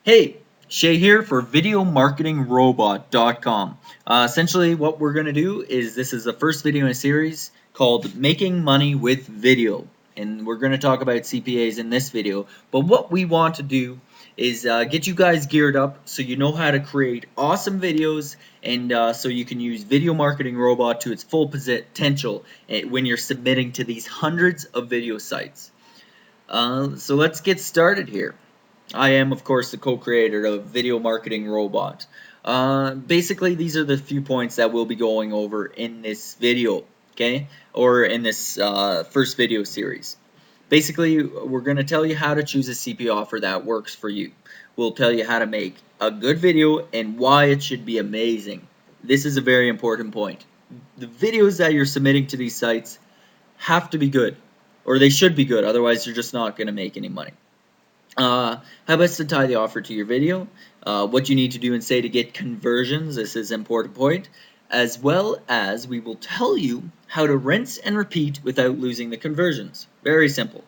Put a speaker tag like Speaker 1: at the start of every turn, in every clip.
Speaker 1: Hey, Shay here for VideoMarketingRobot.com. Essentially, what we're going to do is this is the first video in a series called Making Money with Video. And we're going to talk about CPAs in this video. But what we want to do is get you guys geared up so you know how to create awesome videos and so you can use Video Marketing Robot to its full potential when you're submitting to these hundreds of video sites. So let's get started here. I am, of course, the co-creator of Video Marketing Robot. Basically, these are the few points that we'll be going over in this video, okay? Or in this first video series. Basically, we're going to tell you how to choose a CPA offer that works for you. We'll tell you how to make a good video and why it should be amazing. This is a very important point. The videos that you're submitting to these sites have to be good, or they should be good, otherwise you're just not going to make any money. How best to tie the offer to your video, what you need to do and say to get conversions, this is an important point, as well as we will tell you how to rinse and repeat without losing the conversions. Very simple.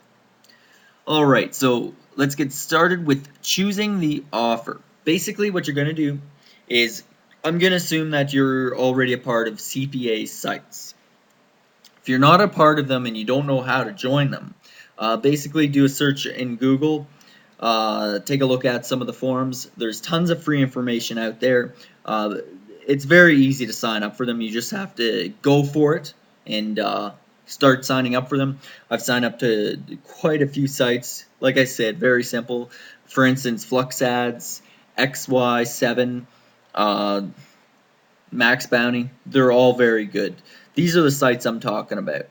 Speaker 1: Alright, so let's get started with choosing the offer. Basically what you're going to do is, I'm going to assume that you're already a part of CPA sites. If you're not a part of them and you don't know how to join them, basically do a search in Google. Take a look at some of the forums. There's tons of free information out there. It's very easy to sign up for them. You just have to go for it and start signing up for them. I've signed up to quite a few sites. Like I said, very simple. For instance, FluxAds, XY7, MaxBounty. They're all very good. These are the sites I'm talking about.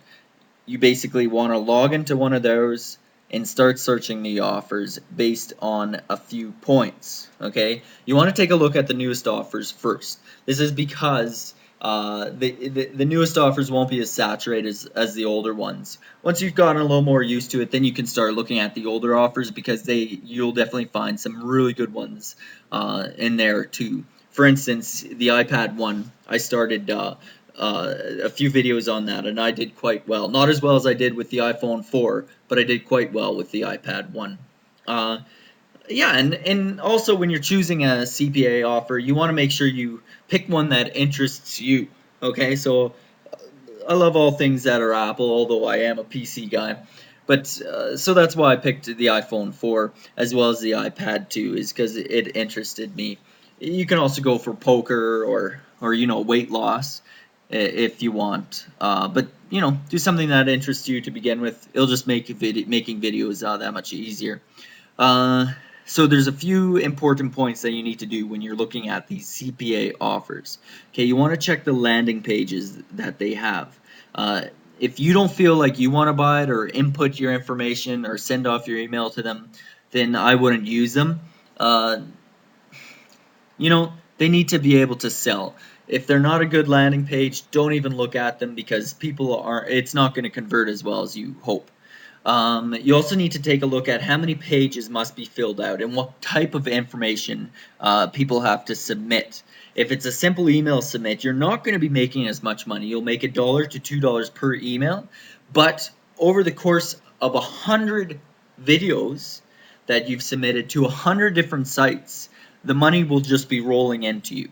Speaker 1: You basically want to log into one of those and start searching the offers based on a few points. Okay, you want to take a look at the newest offers first. This is because the newest offers won't be as saturated as the older ones. Once you've gotten a little more used to it, then you can start looking at the older offers because you'll definitely find some really good ones in there too. For instance, the iPad 1, I started a few videos on that, and I did quite well. Not as well as I did with the iPhone 4, but I did quite well with the iPad 1. Yeah, and also when you're choosing a CPA offer, you want to make sure you pick one that interests you. Okay, so I love all things that are Apple, although I am a PC guy. But so that's why I picked the iPhone 4 as well as the iPad 2, is because it interested me. You can also go for poker or weight loss if you want, but do something that interests you to begin with. It'll just make making videos that much easier. So there's a few important points that you need to do when you're looking at these CPA offers. Okay, you want to check the landing pages that they have. If you don't feel like you want to buy it or input your information or send off your email to them, then I wouldn't use them. They need to be able to sell. If they're not a good landing page, don't even look at them because it's not going to convert as well as you hope. You also need to take a look at how many pages must be filled out and what type of information people have to submit. If it's a simple email submit, you're not going to be making as much money. You'll make $1 to $2 per email, but over the course of 100 videos that you've submitted to 100 different sites, the money will just be rolling into you.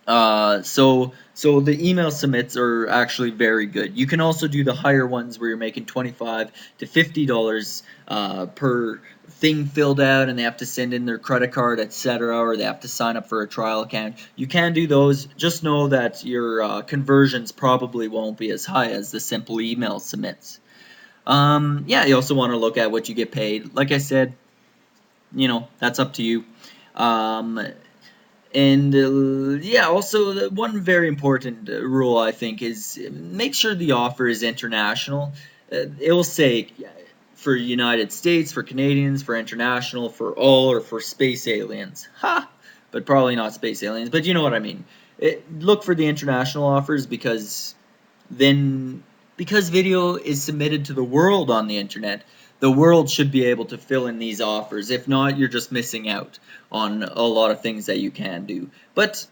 Speaker 1: So the email submits are actually very good. You can also do the higher ones where you're making $25 to $50 per thing filled out, and they have to send in their credit card, etc., or they have to sign up for a trial account. You can do those. Just know that your conversions probably won't be as high as the simple email submits. Yeah, you also want to look at what you get paid. Like I said, that's up to you. Yeah, also one very important rule I think is make sure the offer is international. It will say for United States, for Canadians, for international, for all, or for space aliens. Ha! But probably not space aliens, but you know what I mean. Look for the international offers because video is submitted to the world on the internet, the world should be able to fill in these offers. If not, you're just missing out on a lot of things that you can do. But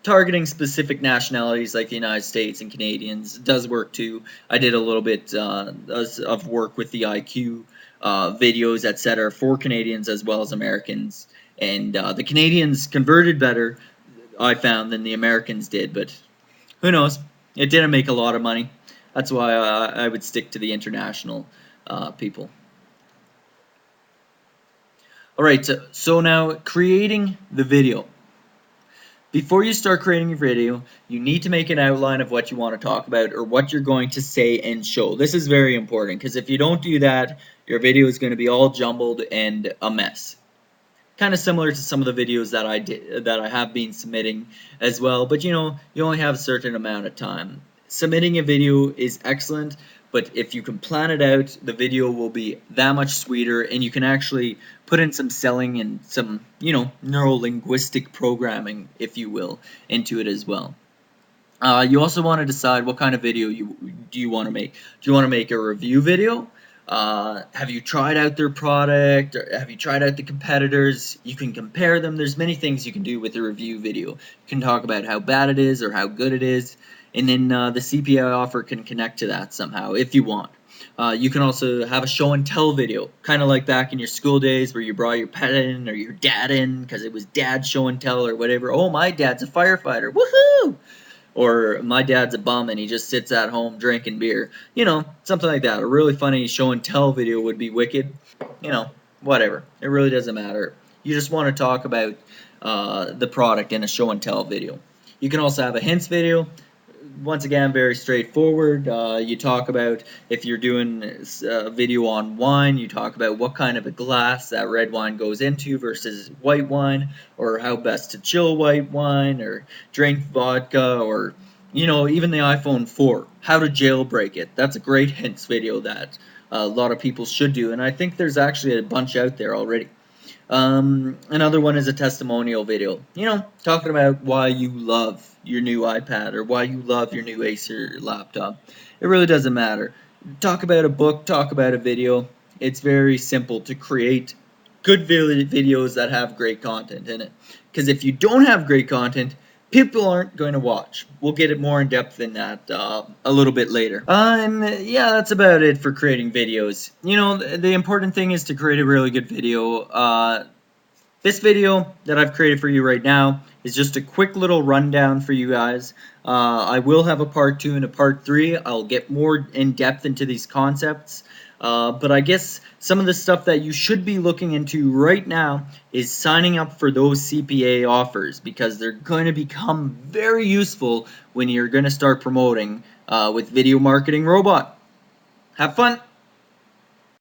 Speaker 1: targeting specific nationalities like the United States and Canadians does work too. I did a little bit of work with the IQ videos, etc., for Canadians as well as Americans. And the Canadians converted better, I found, than the Americans did, but who knows? It didn't make a lot of money. That's why I would stick to the international people. Alright, so now creating the video. Before you start creating your video, you need to make an outline of what you want to talk about or what you're going to say and show. This is very important because if you don't do that, your video is going to be all jumbled and a mess. Kind of similar to some of the videos that I have been submitting as well, but you know, you only have a certain amount of time. Submitting a video is excellent, but if you can plan it out, the video will be that much sweeter, and you can actually put in some selling and some, you know, neuro-linguistic programming, if you will, into it as well. You also want to decide what kind of video do you want to make. Do you want to make a review video? Have you tried out their product? Or have you tried out the competitors? You can compare them. There's many things you can do with a review video. You can talk about how bad it is or how good it is, and then the CPA offer can connect to that somehow if you want. You can also have a show and tell video, kind of like back in your school days where you brought your pet in or your dad in because it was dad's show and tell or whatever. Oh, my dad's a firefighter. Woohoo! Or my dad's a bum and he just sits at home drinking beer. You know, something like that. A really funny show and tell video would be wicked. You know, whatever. It really doesn't matter. You just want to talk about the product in a show and tell video. You can also have a hints video. Once again, very straightforward. You talk about, if you're doing a video on wine, you talk about what kind of a glass that red wine goes into versus white wine, or how best to chill white wine, or drink vodka, or, you know, even the iPhone 4, how to jailbreak it. That's a great hints video that a lot of people should do, and I think there's actually a bunch out there already. Another one is a testimonial video. You know, talking about why you love your new iPad or why you love your new Acer laptop. It really doesn't matter. Talk about a book, talk about a video. It's very simple to create good videos that have great content in it. Because if you don't have great content, people aren't going to watch. We'll get it more in depth in that a little bit later. And yeah, that's about it for creating videos. You know, the important thing is to create a really good video. This video that I've created for you right now is just a quick little rundown for you guys. I will have a part 2 and a part 3. I'll get more in depth into these concepts. But I guess some of the stuff that you should be looking into right now is signing up for those CPA offers, because they're going to become very useful when you're going to start promoting with Video Marketing Robot. Have fun!